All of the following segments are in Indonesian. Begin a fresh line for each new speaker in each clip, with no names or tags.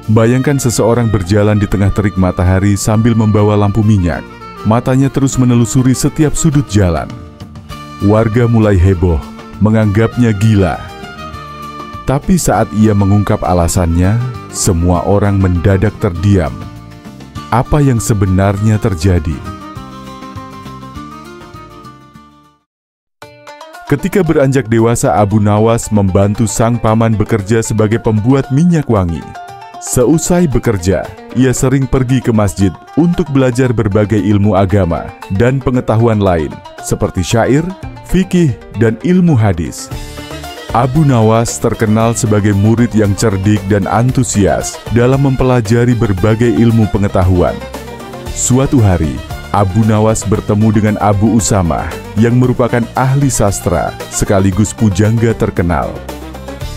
Bayangkan seseorang berjalan di tengah terik matahari sambil membawa lampu minyak. Matanya terus menelusuri setiap sudut jalan. Warga mulai heboh, menganggapnya gila. Tapi saat ia mengungkap alasannya, semua orang mendadak terdiam. Apa yang sebenarnya terjadi? Ketika beranjak dewasa, Abu Nawas membantu sang paman bekerja sebagai pembuat minyak wangi. Seusai bekerja, ia sering pergi ke masjid untuk belajar berbagai ilmu agama dan pengetahuan lain, seperti syair, fikih, dan ilmu hadis. Abu Nawas terkenal sebagai murid yang cerdik dan antusias dalam mempelajari berbagai ilmu pengetahuan. Suatu hari, Abu Nawas bertemu dengan Abu Usamah yang merupakan ahli sastra sekaligus pujangga terkenal.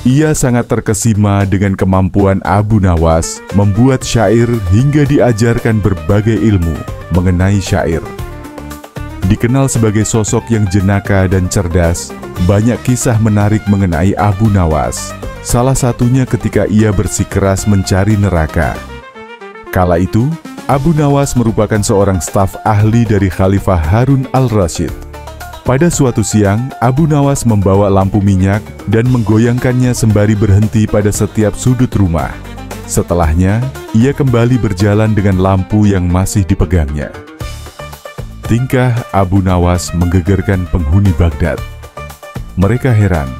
Ia sangat terkesima dengan kemampuan Abu Nawas membuat syair hingga diajarkan berbagai ilmu mengenai syair. Dikenal sebagai sosok yang jenaka dan cerdas, banyak kisah menarik mengenai Abu Nawas. Salah satunya ketika ia bersikeras mencari neraka. Kala itu, Abu Nawas merupakan seorang staf ahli dari Khalifah Harun al-Rasyid. Pada suatu siang, Abu Nawas membawa lampu minyak dan menggoyangkannya sembari berhenti pada setiap sudut rumah. Setelahnya, ia kembali berjalan dengan lampu yang masih dipegangnya. Tingkah Abu Nawas menggegerkan penghuni Baghdad. Mereka heran,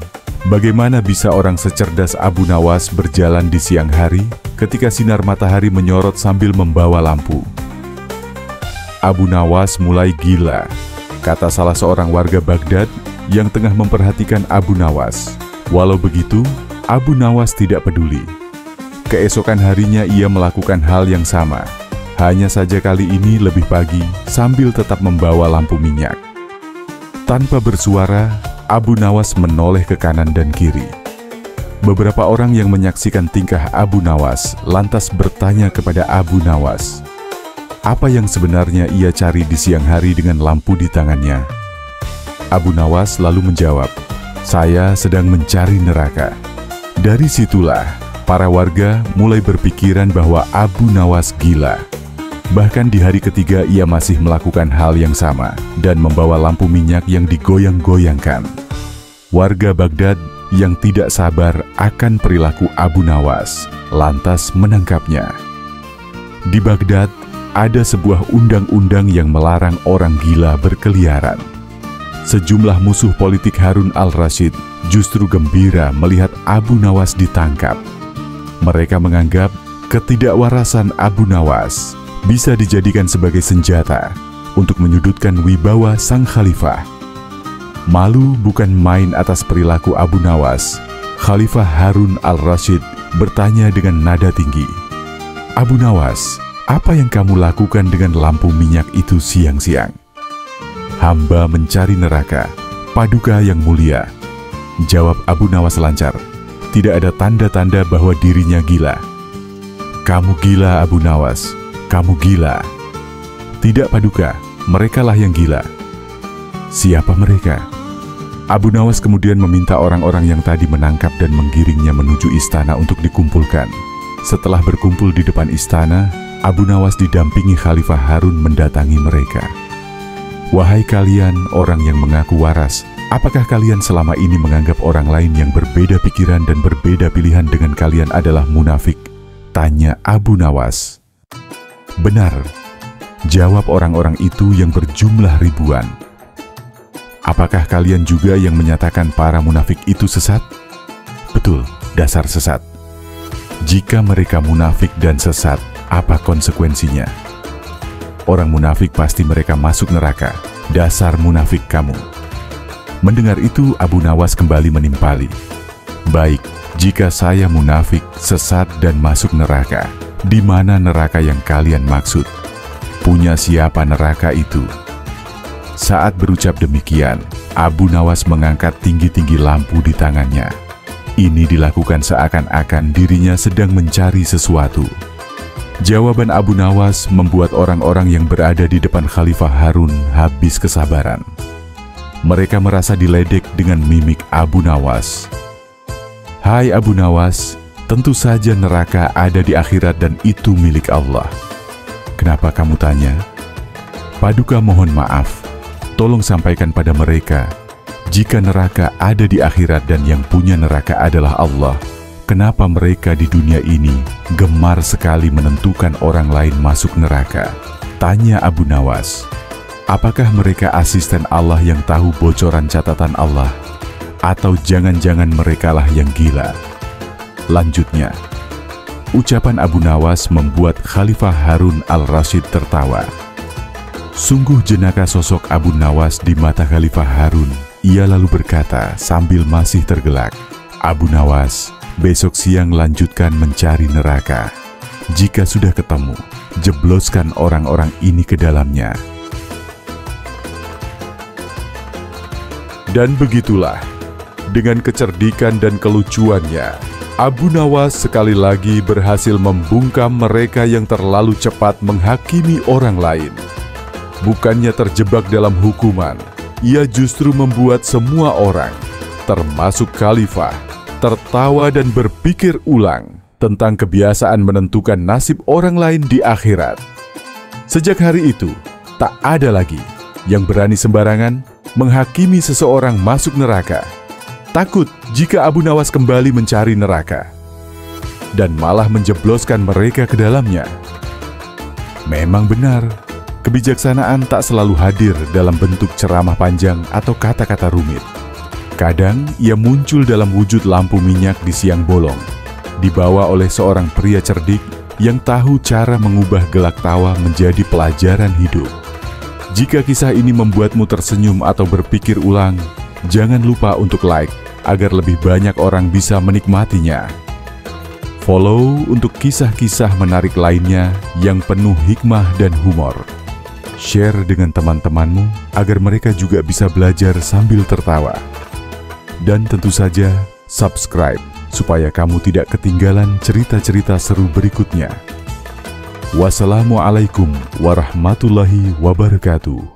bagaimana bisa orang secerdas Abu Nawas berjalan di siang hari ketika sinar matahari menyorot sambil membawa lampu. Abu Nawas mulai gila, kata salah seorang warga Baghdad yang tengah memperhatikan Abu Nawas. Walau begitu, Abu Nawas tidak peduli. Keesokan harinya ia melakukan hal yang sama, hanya saja kali ini lebih pagi sambil tetap membawa lampu minyak. Tanpa bersuara, Abu Nawas menoleh ke kanan dan kiri. Beberapa orang yang menyaksikan tingkah Abu Nawas lantas bertanya kepada Abu Nawas, apa yang sebenarnya ia cari di siang hari dengan lampu di tangannya. Abu Nawas lalu menjawab, saya sedang mencari neraka. Dari situlah, para warga mulai berpikiran bahwa Abu Nawas gila. Bahkan di hari ketiga ia masih melakukan hal yang sama dan membawa lampu minyak yang digoyang-goyangkan. Warga Baghdad yang tidak sabar akan perilaku Abu Nawas lantas menangkapnya. Di Baghdad ada sebuah undang-undang yang melarang orang gila berkeliaran. Sejumlah musuh politik Harun al-Rasyid justru gembira melihat Abu Nawas ditangkap. Mereka menganggap ketidakwarasan Abu Nawas bisa dijadikan sebagai senjata untuk menyudutkan wibawa sang khalifah. Malu bukan main atas perilaku Abu Nawas, Khalifah Harun al-Rasyid bertanya dengan nada tinggi, Abu Nawas, apa yang kamu lakukan dengan lampu minyak itu siang-siang? Hamba mencari neraka, paduka yang mulia. Jawab Abu Nawas lancar, tidak ada tanda-tanda bahwa dirinya gila. Kamu gila Abu Nawas, kamu gila. Tidak paduka, merekalah yang gila. Siapa mereka? Abu Nawas kemudian meminta orang-orang yang tadi menangkap dan menggiringnya menuju istana untuk dikumpulkan. Setelah berkumpul di depan istana, Abu Nawas didampingi Khalifah Harun mendatangi mereka. Wahai kalian orang yang mengaku waras, apakah kalian selama ini menganggap orang lain yang berbeda pikiran dan berbeda pilihan dengan kalian adalah munafik? Tanya Abu Nawas. Benar, jawab orang-orang itu yang berjumlah ribuan. Apakah kalian juga yang menyatakan para munafik itu sesat? Betul, dasar sesat. Jika mereka munafik dan sesat, apa konsekuensinya? Orang munafik pasti mereka masuk neraka. Dasar munafik kamu. Mendengar itu, Abu Nawas kembali menimpali. Baik, jika saya munafik, sesat dan masuk neraka, di mana neraka yang kalian maksud? Punya siapa neraka itu? Saat berucap demikian, Abu Nawas mengangkat tinggi-tinggi lampu di tangannya. Ini dilakukan seakan-akan dirinya sedang mencari sesuatu. Jawaban Abu Nawas membuat orang-orang yang berada di depan Khalifah Harun habis kesabaran. Mereka merasa diledek dengan mimik Abu Nawas. Hai Abu Nawas, Tentu saja neraka ada di akhirat dan itu milik Allah. Kenapa kamu tanya? Paduka mohon maaf, tolong sampaikan pada mereka, jika neraka ada di akhirat dan yang punya neraka adalah Allah, kenapa mereka di dunia ini gemar sekali menentukan orang lain masuk neraka? Tanya Abu Nawas. Apakah mereka asisten Allah yang tahu bocoran catatan Allah? Atau jangan-jangan merekalah yang gila? Lanjutnya, ucapan Abu Nawas membuat Khalifah Harun al-Rasyid tertawa. Sungguh jenaka sosok Abu Nawas di mata Khalifah Harun. Ia lalu berkata sambil masih tergelak, Abu Nawas, besok siang lanjutkan mencari neraka. Jika sudah ketemu, jebloskan orang-orang ini ke dalamnya. Dan begitulah, dengan kecerdikan dan kelucuannya, Abu Nawas sekali lagi berhasil membungkam mereka yang terlalu cepat menghakimi orang lain. Bukannya terjebak dalam hukuman, ia justru membuat semua orang, termasuk Khalifah, tertawa dan berpikir ulang tentang kebiasaan menentukan nasib orang lain di akhirat. Sejak hari itu, tak ada lagi yang berani sembarangan menghakimi seseorang masuk neraka. Takut jika Abu Nawas kembali mencari neraka dan malah menjebloskan mereka ke dalamnya. Memang benar, kebijaksanaan tak selalu hadir dalam bentuk ceramah panjang atau kata-kata rumit. Kadang ia muncul dalam wujud lampu minyak di siang bolong, dibawa oleh seorang pria cerdik yang tahu cara mengubah gelak tawa menjadi pelajaran hidup. Jika kisah ini membuatmu tersenyum atau berpikir ulang, jangan lupa untuk like agar lebih banyak orang bisa menikmatinya. Follow untuk kisah-kisah menarik lainnya yang penuh hikmah dan humor. Share dengan teman-temanmu agar mereka juga bisa belajar sambil tertawa. Dan tentu saja, subscribe supaya kamu tidak ketinggalan cerita-cerita seru berikutnya. Wassalamualaikum warahmatullahi wabarakatuh.